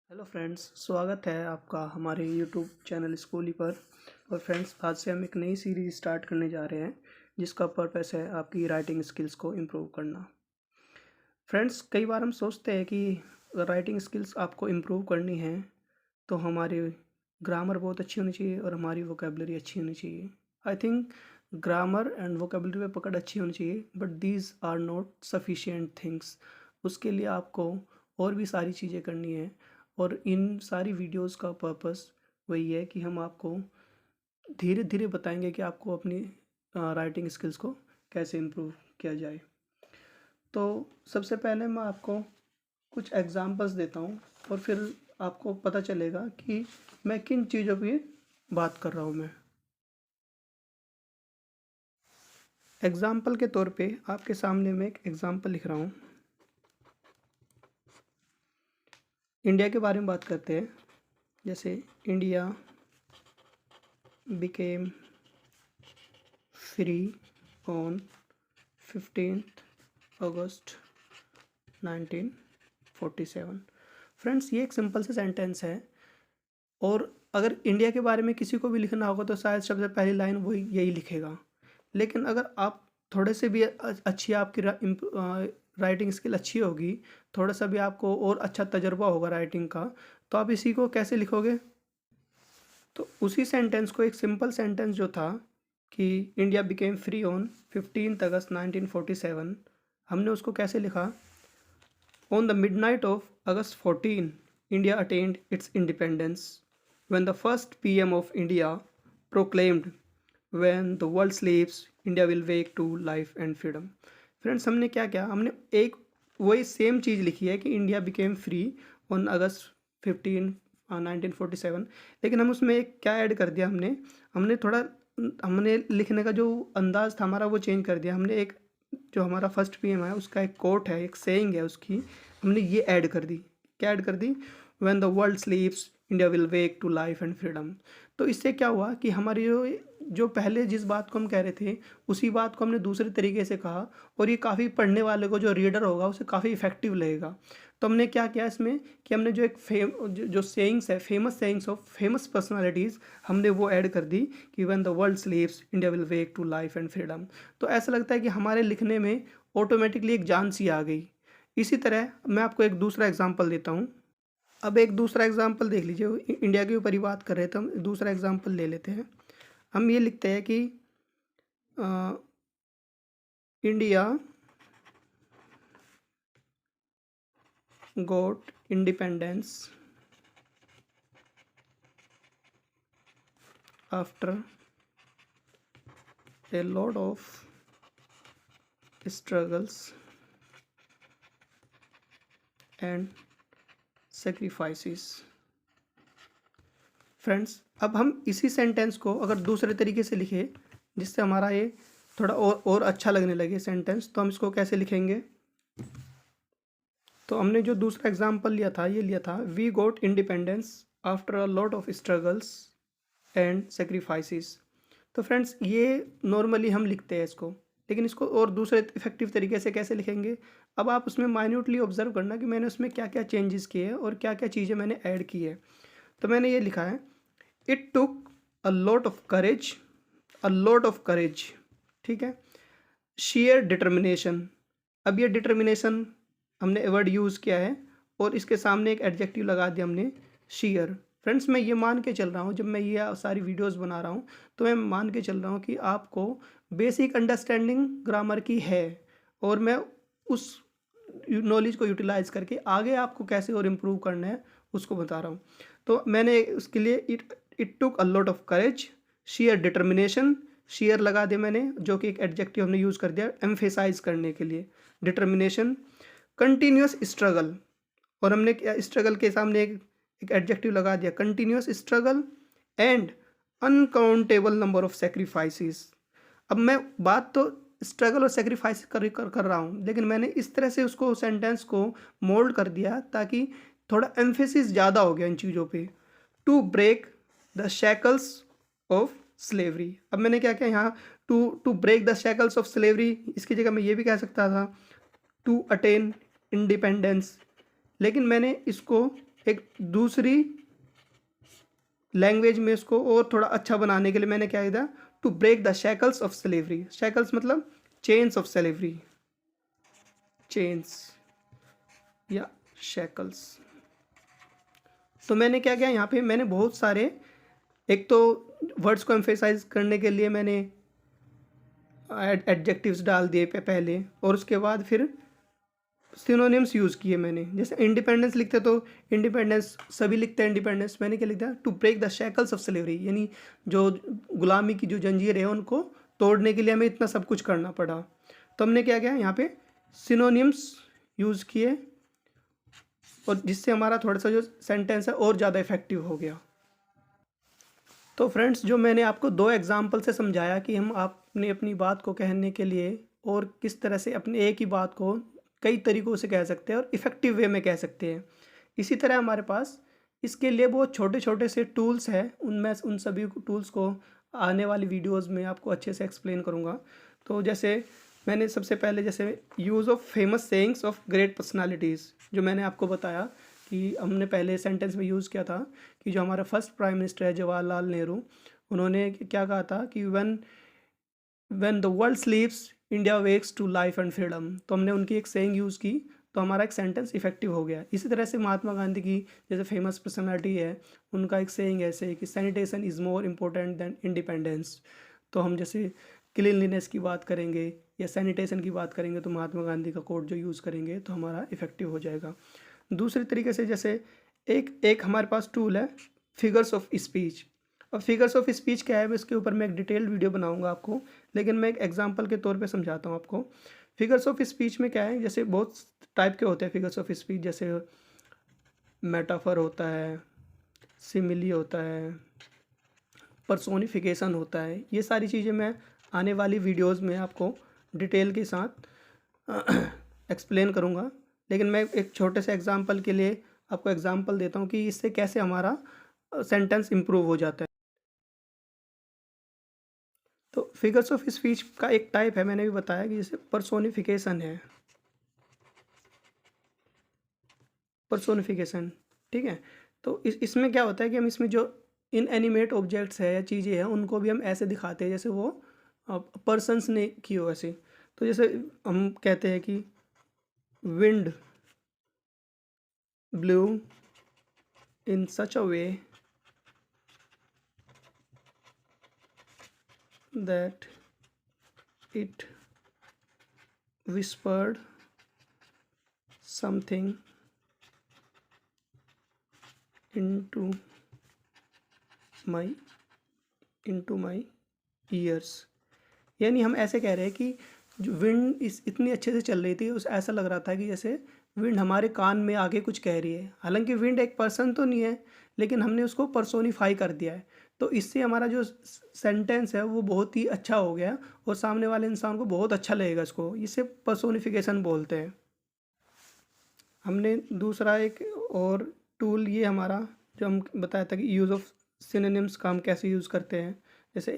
Hello friends, स्वागत है आपका हमारे यूट्यूब चैनल स्कूली पर। और फ्रेंड्स, आज से हम एक नई सीरीज़ स्टार्ट करने जा रहे हैं जिसका पर्पस है आपकी राइटिंग स्किल्स को इम्प्रूव करना। फ्रेंड्स, कई बार हम सोचते हैं कि अगर राइटिंग स्किल्स आपको इम्प्रूव करनी है तो हमारी ग्रामर बहुत अच्छी होनी चाहिए और हमारी वोकेबलरी अच्छी होनी चाहिए। I think grammar and vocabulary पे पकड़ अच्छी होनी चाहिए, but these are not sufficient things. उसके लिए आपको और भी सारी चीज़ें करनी है और इन सारी वीडियोस का पर्पस वही है कि हम आपको धीरे धीरे बताएंगे कि आपको अपनी राइटिंग स्किल्स को कैसे इम्प्रूव किया जाए। तो सबसे पहले मैं आपको कुछ एग्जांपल्स देता हूँ और फिर आपको पता चलेगा कि मैं किन चीज़ों की बात कर रहा हूँ। मैं एग्जाम्पल के तौर पे आपके सामने मैं एक एग्जाम्पल लिख रहा हूँ। इंडिया के बारे में बात करते हैं। जैसे India became free on 15th August 1947। Friends, ये एक सिंपल सा सेंटेंस है और अगर इंडिया के बारे में किसी को भी लिखना होगा तो शायद सबसे पहली लाइन वही यही लिखेगा। लेकिन अगर आप थोड़े से भी अच्छी आपकी राइटिंग स्किल अच्छी होगी, थोड़ा सा भी आपको और अच्छा तजुर्बा होगा राइटिंग का, तो आप इसी को कैसे लिखोगे? तो उसी सेंटेंस को एक सिंपल सेंटेंस जो था कि India became free on 15th अगस्त 1947, हमने उसको कैसे लिखा? On the midnight of August 14, India attend it's independence when the first PM of India proclaimed, when the world sleeps, India will wake to life and freedom। Friends, हमने क्या किया? हमने एक वही सेम चीज़ लिखी है कि India became free on August 15 1947, लेकिन हम उसमें एक क्या ऐड कर दिया? हमने थोड़ा हमने लिखने का जो अंदाज था हमारा वो चेंज कर दिया। हमने एक जो हमारा फर्स्ट पीएम है उसका एक कोट है, एक सेइंग है उसकी, हमने ये ऐड कर दी। क्या ऐड कर दी? When the world sleeps India will wake to life and freedom. तो इससे क्या हुआ कि हमारी जो पहले जिस बात को हम कह रहे थे उसी बात को हमने दूसरे तरीके से कहा और ये काफ़ी पढ़ने वाले को, जो रीडर होगा, उसे काफ़ी इफेक्टिव लगेगा। तो हमने क्या किया इसमें कि हमने जो एक जो सेइंग्स है, famous sayings of famous personalities, हमने वो ऐड कर दी कि when the world sleeps India will wake to life and freedom. तो ऐसा लगता है कि हमारे लिखने में ऑटोमेटिकली एक जान सी आ गई। इसी तरह मैं आपको एक दूसरा एग्जाम्पल देता हूँ। अब एक दूसरा एग्जाम्पल देख लीजिए। इंडिया के ऊपर ही बात कर रहे थे, हम दूसरा एग्जाम्पल ले लेते हैं। हम ये लिखते हैं कि India got independence after a lot of struggles and sacrifices. Friends, अब हम इसी सेंटेंस को अगर दूसरे तरीके से लिखें जिससे हमारा ये थोड़ा और अच्छा लगने लगे सेंटेंस, तो हम इसको कैसे लिखेंगे? तो हमने जो दूसरा एग्जाम्पल लिया था, ये लिया था, we got independence after a lot of struggles and sacrifices. तो फ्रेंड्स, ये नॉर्मली हम लिखते हैं इसको, लेकिन इसको और दूसरे इफेक्टिव तरीके से कैसे लिखेंगे? अब आप उसमें माइन्यूटली ऑब्जर्व करना कि मैंने उसमें क्या क्या चेंजेस किए हैं और क्या क्या चीज़ें मैंने ऐड की है। तो मैंने ये लिखा है, it took a lot of courage, a lot of courage, ठीक है, शेयर डिटर्मिनेशन। अब ये डिटर्मिनेशन हमने वर्ड यूज़ किया है और इसके सामने एक एडजेक्टिव लगा दिया हमने, शेयर। फ्रेंड्स, मैं ये मान के चल रहा हूँ, जब मैं ये सारी वीडियोस बना रहा हूँ तो मैं मान के चल रहा हूँ कि आपको बेसिक अंडरस्टैंडिंग ग्रामर की है और मैं उस नॉलेज को यूटिलाइज करके आगे आपको कैसे और इम्प्रूव करना है उसको बता रहा हूँ। तो मैंने उसके लिए it took a lot of courage, share determination, share लगा दिया मैंने, जो कि एक एडजेक्टिव हमने यूज़ कर दिया एम्फेसाइज करने के लिए, डिटर्मिनेशन, कंटिन्यूस स्ट्रगल, और हमने स्ट्रगल के सामने एक एडजेक्टिव लगा दिया, continuous struggle, and uncountable number of sacrifices. अब मैं बात तो स्ट्रगल और सेक्रीफाइस कर रहा हूँ, लेकिन मैंने इस तरह से उसको सेंटेंस को मोल्ड कर दिया ताकि थोड़ा एम्फेसिस ज़्यादा हो गया इन चीज़ों पे। To break the shackles of slavery. अब मैंने क्या किया यहाँ, to break the shackles of slavery, इसकी जगह मैं ये भी कह सकता था टू अटेन इंडिपेंडेंस, लेकिन मैंने इसको एक दूसरी लैंग्वेज में इसको और थोड़ा अच्छा बनाने के लिए मैंने क्या किया, to break the shackles of slavery. Shackles मतलब चेन्स ऑफ स्लेवरी, चेन्स या शैकल्स। तो मैंने क्या किया, यहाँ पे मैंने बहुत सारे, एक तो वर्ड्स को एम्फेसाइज करने के लिए मैंने एडजेक्टिव्स डाल दिए पहले, और उसके बाद फिर सिनोनिम्स यूज़ किए मैंने। जैसे इंडिपेंडेंस लिखते तो इंडिपेंडेंस सभी लिखते हैं इंडिपेंडेंस, मैंने क्या लिख दिया, to break the shackles of slavery, यानी जो गुलामी की जो जंजीर है उनको तोड़ने के लिए हमें इतना सब कुछ करना पड़ा। तो हमने क्या किया, यहाँ पे सिनोनिम्स यूज़ किए, और जिससे हमारा थोड़ा सा जो सेंटेंस है और ज़्यादा इफेक्टिव हो गया। तो फ्रेंड्स, जो मैंने आपको दो एग्जाम्पल से समझाया कि हम आपने अपनी बात को कहने के लिए और किस तरह से अपने एक ही बात को कई तरीक़ों से कह सकते हैं और इफ़ेक्टिव वे में कह सकते हैं, इसी तरह हमारे पास इसके लिए बहुत छोटे छोटे से टूल्स हैं। उनमें उन सभी टूल्स को आने वाली वीडियोस में आपको अच्छे से एक्सप्लेन करूँगा। तो जैसे मैंने सबसे पहले जैसे use of famous sayings of great personalities, जो मैंने आपको बताया कि हमने पहले सेंटेंस में यूज़ किया था कि जो हमारा फर्स्ट प्राइम मिनिस्टर है जवाहरलाल नेहरू, उन्होंने क्या कहा था कि when the world sleeps India wakes to life and freedom. तो हमने उनकी एक सेइंग यूज़ की, तो हमारा एक सेंटेंस इफेक्टिव हो गया। इसी तरह से महात्मा गांधी की जैसे फेमस पर्सनालिटी है, उनका एक सेइंग ऐसे कि sanitation is more important than independence. तो हम जैसे क्लीनलीनेस की बात करेंगे या सैनिटेशन की बात करेंगे तो महात्मा गांधी का कोड जो यूज़ करेंगे तो हमारा इफेक्टिव हो जाएगा। दूसरे तरीके से जैसे एक हमारे पास टूल है फिगर्स ऑफ स्पीच। अब फिगर्स ऑफ स्पीच क्या है, इसके ऊपर मैं एक डिटेल्ड वीडियो बनाऊंगा आपको, लेकिन मैं एक एग्जांपल के तौर पे समझाता हूँ आपको। फिगर्स ऑफ स्पीच में क्या है, जैसे बहुत टाइप के होते हैं फिगर्स ऑफ स्पीच, जैसे मेटाफर होता है, सिमिली होता है, पर्सोनिफिकेशन होता है। ये सारी चीज़ें मैं आने वाली वीडियोज़ में आपको डिटेल के साथ एक्सप्लेन करूँगा, लेकिन मैं एक छोटे से एग्जांपल के लिए आपको एग्जांपल देता हूँ कि इससे कैसे हमारा सेंटेंस इम्प्रूव हो जाता है। तो फिगर्स ऑफ स्पीच का एक टाइप है, मैंने भी बताया कि जैसे पर्सोनिफिकेशन है, पर्सोनिफिकेशन, ठीक है। तो इसमें क्या होता है कि हम इसमें जो इनएनिमेट ऑब्जेक्ट्स है या चीज़ें हैं उनको भी हम ऐसे दिखाते हैं जैसे वो पर्सन्स ने की हो ऐसे। तो जैसे हम कहते हैं कि wind blue in such a way that it whispered something into my ears। यानी हम ऐसे कह रहे हैं कि जो विंड इतनी अच्छे से चल रही थी, उस ऐसा लग रहा था कि जैसे विंड हमारे कान में आके कुछ कह रही है। हालांकि विंड एक पर्सन तो नहीं है, लेकिन हमने उसको पर्सोनिफाई कर दिया है। तो इससे हमारा जो सेंटेंस है वो बहुत ही अच्छा हो गया और सामने वाले इंसान को बहुत अच्छा लगेगा इसको। इसे पर्सोनिफिकेशन बोलते हैं। हमने दूसरा एक और टूल ये हमारा जो हम बताया था कि यूज़ ऑफ सिनोनिम्स का हम कैसे यूज़ करते हैं। जैसे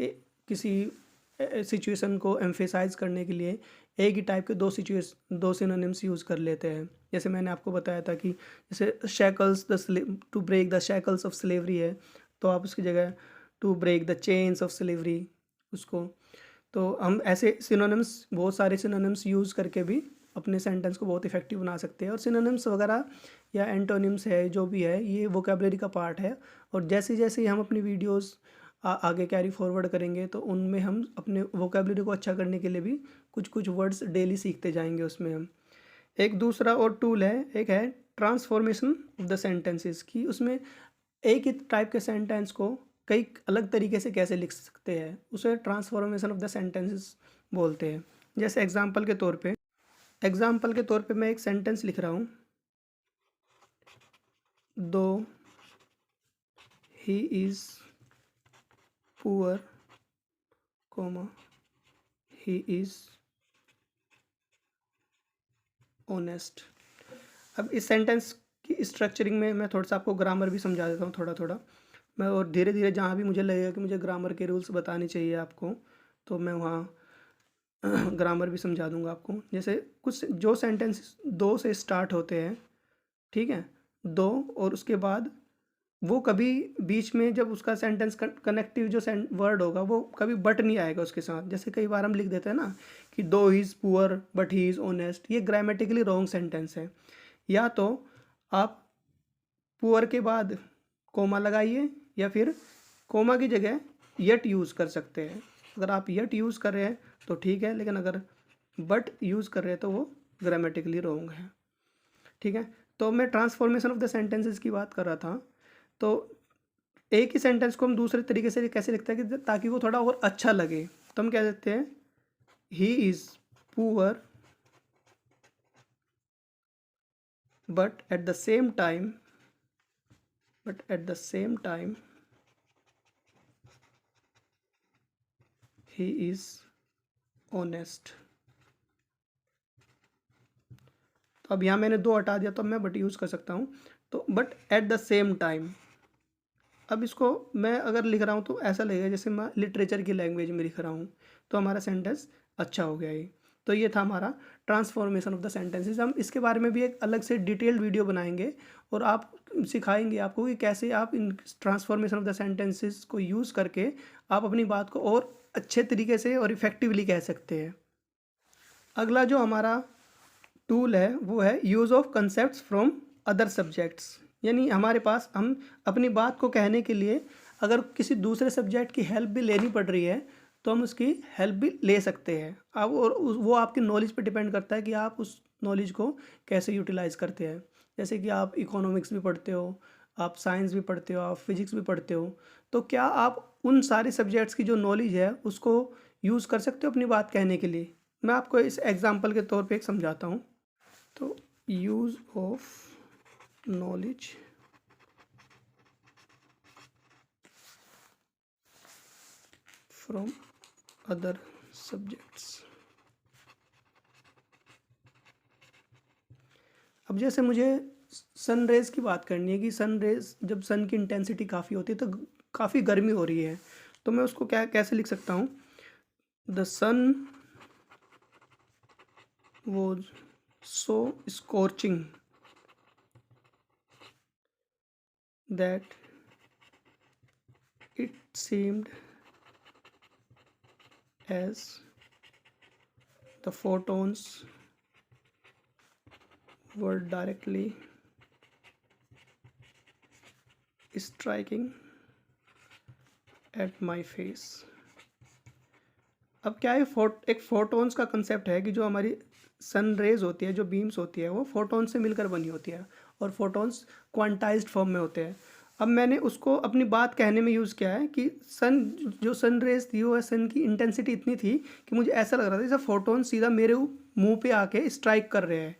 किसी सिचुएशन को एम्फेसाइज करने के लिए एक ही टाइप के दो सिनोनिम्स यूज़ कर लेते हैं। जैसे मैंने आपको बताया था कि जैसे shackles to break the shackles of slavery है, तो आप उसकी जगह to break the chains of slavery उसको। तो हम ऐसे सिनोनिम्स, बहुत सारे सिनोनिम्स यूज़ करके भी अपने सेंटेंस को बहुत इफेक्टिव बना सकते हैं। और सिनोनिम्स वगैरह या एंटोनिम्स है जो भी है, ये वोकेबलरी का पार्ट है। और जैसे जैसे हम अपनी वीडियोस आगे कैरी फॉरवर्ड करेंगे तो उनमें हम अपने वोकेबलरी को अच्छा करने के लिए भी कुछ कुछ वर्ड्स डेली सीखते जाएंगे उसमें हम। एक दूसरा और टूल है, एक है ट्रांसफॉर्मेशन ऑफ द सेंटेंसेस, की उसमें एक ही टाइप के सेंटेंस को कई अलग तरीके से कैसे लिख सकते हैं, उसे ट्रांसफॉर्मेशन ऑफ द सेंटेंसेस बोलते हैं। जैसे एग्जाम्पल के तौर पे मैं एक सेंटेंस लिख रहा हूँ, दो he is poor comma he is honest. अब इस सेंटेंस की स्ट्रक्चरिंग में मैं थोड़ा सा आपको ग्रामर भी समझा देता हूँ थोड़ा थोड़ा मैं, और धीरे धीरे जहाँ भी मुझे लगेगा कि मुझे ग्रामर के रूल्स बताने चाहिए आपको, तो मैं वहाँ ग्रामर भी समझा दूंगा आपको। जैसे कुछ जो सेंटेंस दो से स्टार्ट होते हैं, ठीक है, दो, और उसके बाद वो कभी बीच में जब उसका सेंटेंस कनेक्टिव जो वर्ड होगा वो कभी बट नहीं आएगा उसके साथ। जैसे कई बार हम लिख देते हैं ना कि दो he is poor but he is honest, ये ग्रामेटिकली रॉन्ग सेंटेंस है। या तो आप पुअर के बाद कोमा लगाइए, या फिर कोमा की जगह यट यूज़ कर सकते हैं। अगर आप यट यूज़ कर रहे हैं तो ठीक है, लेकिन अगर बट यूज़ कर रहे हैं तो वो ग्रामेटिकली रॉन्ग है। ठीक है, तो मैं ट्रांसफॉर्मेशन ऑफ द सेंटेंसेस की बात कर रहा था। तो एक ही सेंटेंस को हम दूसरे तरीके से कैसे लिखते हैं कि ताकि वो थोड़ा और अच्छा लगे, तो हम क्या देते हैं, he is poor but at the same time he is honest. तो अब यहाँ मैंने दो हटा दिया तो मैं बट यूज़ कर सकता हूँ। तो but at the same time, अब इसको मैं अगर लिख रहा हूँ तो ऐसा लगेगा जैसे मैं लिटरेचर की लैंग्वेज में लिख रहा हूँ, तो हमारा सेंटेंस अच्छा हो गया ये। तो ये था हमारा ट्रांसफॉर्मेशन ऑफ द सेंटेंसेस। हम इसके बारे में भी एक अलग से डिटेल्ड वीडियो बनाएंगे और आप सिखाएंगे आपको कि कैसे आप इन ट्रांसफॉर्मेशन ऑफ द सेंटेंसेस को यूज़ करके आप अपनी बात को और अच्छे तरीके से और इफ़ेक्टिवली कह सकते हैं। अगला जो हमारा टूल है वो है use of concepts from other subjects. यानी हमारे पास हम अपनी बात को कहने के लिए अगर किसी दूसरे सब्जेक्ट की हेल्प भी लेनी पड़ रही है तो हम उसकी हेल्प भी ले सकते हैं। अब और वो आपकी नॉलेज पे डिपेंड करता है कि आप उस नॉलेज को कैसे यूटिलाइज़ करते हैं। जैसे कि आप इकोनॉमिक्स भी पढ़ते हो, आप साइंस भी पढ़ते हो, आप फिजिक्स भी पढ़ते हो, तो क्या आप उन सारे सब्जेक्ट्स की जो नॉलेज है उसको यूज़ कर सकते हो अपनी बात कहने के लिए। मैं आपको इस एग्जांपल के तौर पे एक समझाता हूँ। तो use of knowledge from other subjects. अब जैसे मुझे सन रेज की बात करनी है कि सन रेज जब सन की इंटेंसिटी काफ़ी होती है तो काफ़ी गर्मी हो रही है, तो मैं उसको कैसे लिख सकता हूँ, the sun was so scorching that it seemed as the photons were directly striking at my face। अब क्या है, एक फोटोन्स का कंसेप्ट है कि जो हमारी सन रेज होती है, जो बीम्स होती है, वो फोटोन से मिलकर बनी होती है और फोटोन्स क्वांटाइज्ड फॉर्म में होते हैं। अब मैंने उसको अपनी बात कहने में यूज़ किया है कि जो सन रेज थी वो सन की इंटेंसिटी इतनी थी कि मुझे ऐसा लग रहा था जैसे फोटोन सीधा मेरे मुंह पे आके स्ट्राइक कर रहे हैं।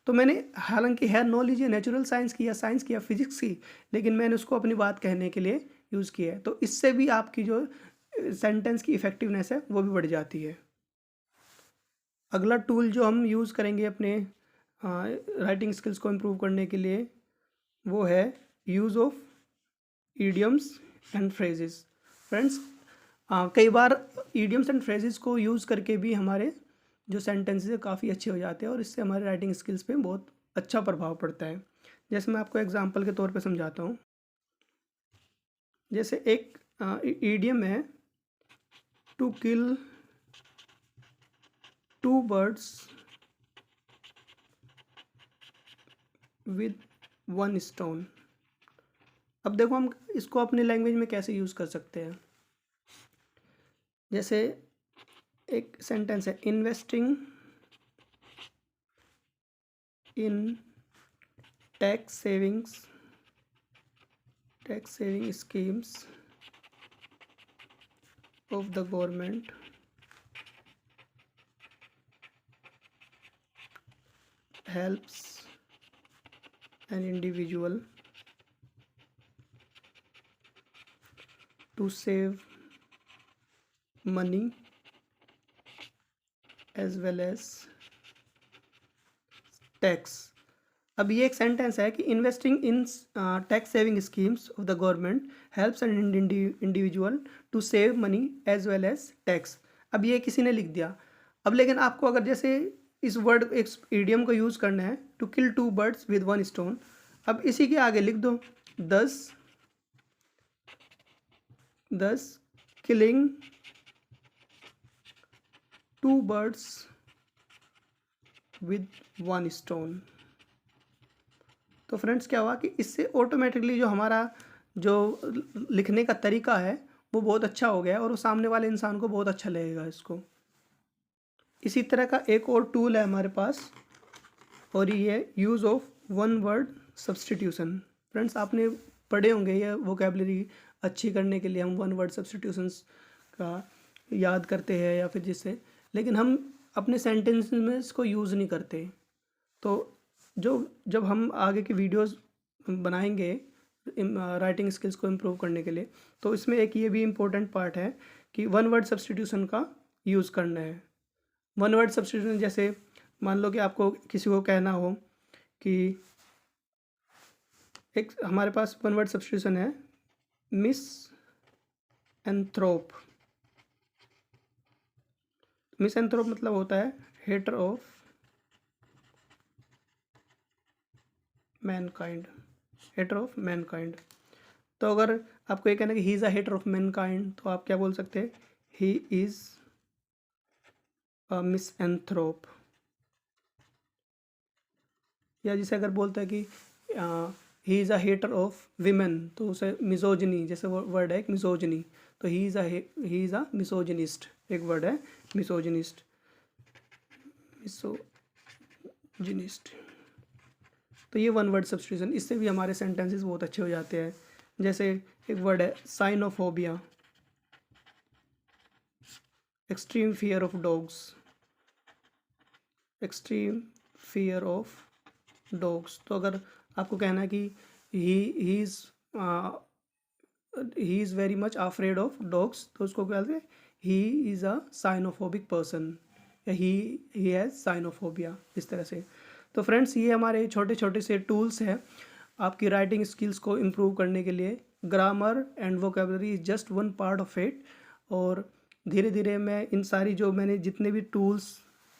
तो मैंने, हालांकि है नो लीजिए नेचुरल साइंस की या साइंस की या फिजिक्स की, लेकिन मैंने उसको अपनी बात कहने के लिए यूज़ किया है। तो इससे भी आपकी जो सेंटेंस की इफ़ेक्टिवनेस है वो भी बढ़ जाती है। अगला टूल जो हम यूज़ करेंगे अपने राइटिंग स्किल्स को इम्प्रूव करने के लिए वो है use of idioms and phrases. Friends, कई बार ईडियम्स एंड फ्रेजेस को यूज़ करके भी हमारे जो सेंटेंसेस है काफ़ी अच्छे हो जाते हैं और इससे हमारे राइटिंग स्किल्स पे बहुत अच्छा प्रभाव पड़ता है। जैसे मैं आपको एग्जांपल के तौर पे समझाता हूँ। जैसे एक ईडियम है, to kill two birds with one stone. अब देखो हम इसको अपनी लैंग्वेज में कैसे यूज़ कर सकते हैं। जैसे एक सेंटेंस है, investing in tax saving schemes of the government helps an individual to save money as well as tax। अब ये एक सेंटेंस है कि investing in tax saving schemes of the government helps an individual to save money as well as tax. अब ये किसी ने लिख दिया। अब लेकिन आपको अगर जैसे इस वर्ड एक ईडियम को यूज़ करना है, to kill two birds with one stone, अब इसी के आगे लिख दो 10 किलिंग 2 birds विद 1 stone। तो फ्रेंड्स क्या हुआ कि इससे ऑटोमेटिकली जो हमारा जो लिखने का तरीका है वो बहुत अच्छा हो गया और वो सामने वाले इंसान को बहुत अच्छा लगेगा इसको। इसी तरह का एक और टूल है हमारे पास और ये use of one word substitution. Friends आपने पढ़े होंगे ये वोकेबलरी अच्छी करने के लिए हम वन वर्ड सब्सटीट्यूशंस का याद करते हैं या फिर जिससे, लेकिन हम अपने सेंटेंस में इसको यूज़ नहीं करते। तो जब हम आगे की वीडियोस बनाएंगे राइटिंग स्किल्स को इम्प्रूव करने के लिए, तो इसमें एक ये भी इम्पोर्टेंट पार्ट है कि वन वर्ड सब्सटीट्यूशन का यूज़ करना है। वन वर्ड सब्सटीट्यूशन जैसे मान लो कि आपको किसी को कहना हो कि एक हमारे पास वन वर्ड सब्सटीट्यूशन है मिस एंथ्रोप। मिस एंथ्रोप मतलब होता है hater of mankind, hater of mankind. तो अगर आपको ये कहना है कि he is a hater of mankind, तो आप क्या बोल सकते हैं, ही इज़ अ मिस एंथ्रोप। या जिसे अगर बोलता है कि he is a hater of women, तो उसे मिसोजनी जैसे वर्ड है एक मिसोजनी, तो ही इज़ अ मिसोजनिस्ट, एक वर्ड है मिसोजनिस्ट, मिसोजनिस्ट। तो ये वन वर्ड सब्सटीट्यूशन, इससे भी हमारे सेंटेंसेस बहुत अच्छे हो जाते हैं। जैसे एक वर्ड है Sinophobia, extreme fear of dogs, extreme fear of dogs. तो अगर आपको कहना है कि he is very much afraid of dogs, तो उसको क्या कहते हैं, ही इज़ अ साइनोफोबिक पर्सन, या ही हैज़ साइनोफोबिया, इस तरह से। तो फ्रेंड्स ये हमारे छोटे छोटे से टूल्स हैं आपकी राइटिंग स्किल्स को इम्प्रूव करने के लिए। Grammar and vocabulary is just one part of it. और धीरे धीरे मैं इन सारी जो मैंने जितने भी टूल्स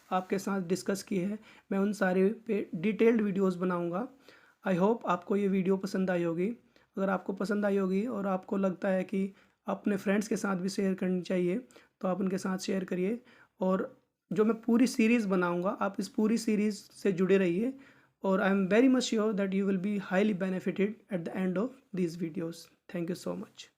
आपके साथ डिस्कस किए हैं, मैं उन सारे पे डिटेल्ड वीडियोस बनाऊंगा। आई होप आपको ये वीडियो पसंद आई होगी। अगर आपको पसंद आई होगी और आपको लगता है कि अपने फ्रेंड्स के साथ भी शेयर करनी चाहिए, तो आप उनके साथ शेयर करिए। और जो मैं पूरी सीरीज़ बनाऊंगा, आप इस पूरी सीरीज़ से जुड़े रहिए, और I am very much sure that you will be highly benefited at the end of these videos. Thank you so much.